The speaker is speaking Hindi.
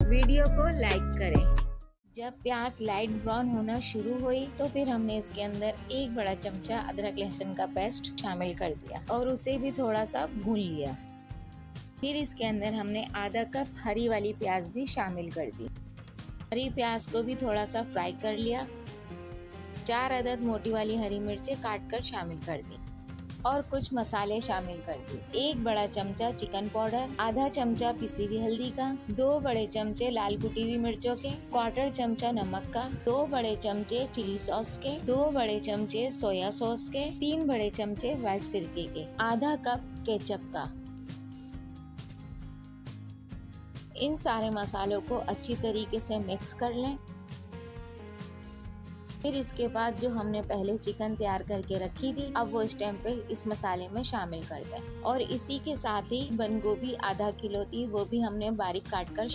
वीडियो को लाइक करें। जब प्याज लाइट ब्राउन होना शुरू हुई तो फिर हमने इसके अंदर 1 बड़ा चमचा अदरक लहसुन का पेस्ट शामिल कर दिया और उसे भी थोड़ा सा भून लिया। फिर इसके अंदर हमने आधा कप हरी वाली प्याज भी शामिल कर दी। हरी प्याज को भी थोड़ा सा फ्राई कर लिया। 4 अदद मोटी वाली हरी मिर्चें काट कर शामिल कर दी और कुछ मसाले शामिल कर दिए। 1 बड़ा चमचा चिकन पाउडर, आधा चमचा पिसी हुई हल्दी का, 2 बड़े चमचे लाल कुटी हुई मिर्चों के, 1/4 चमचा नमक का, 2 बड़े चमचे चिली सॉस के, 2 बड़े चमचे सोया सॉस के, 3 बड़े चमचे व्हाइट सिरके के, आधा कप केचप का। इन सारे मसालों को अच्छी तरीके से मिक्स कर लें। फिर इसके बाद जो हमने पहले चिकन तैयार करके रखी थी, अब वो इस टाइम पे इस मसाले में शामिल कर दें और इसी के साथ ही बंद गोभी आधा किलो थी, वो भी हमने बारीक काट कर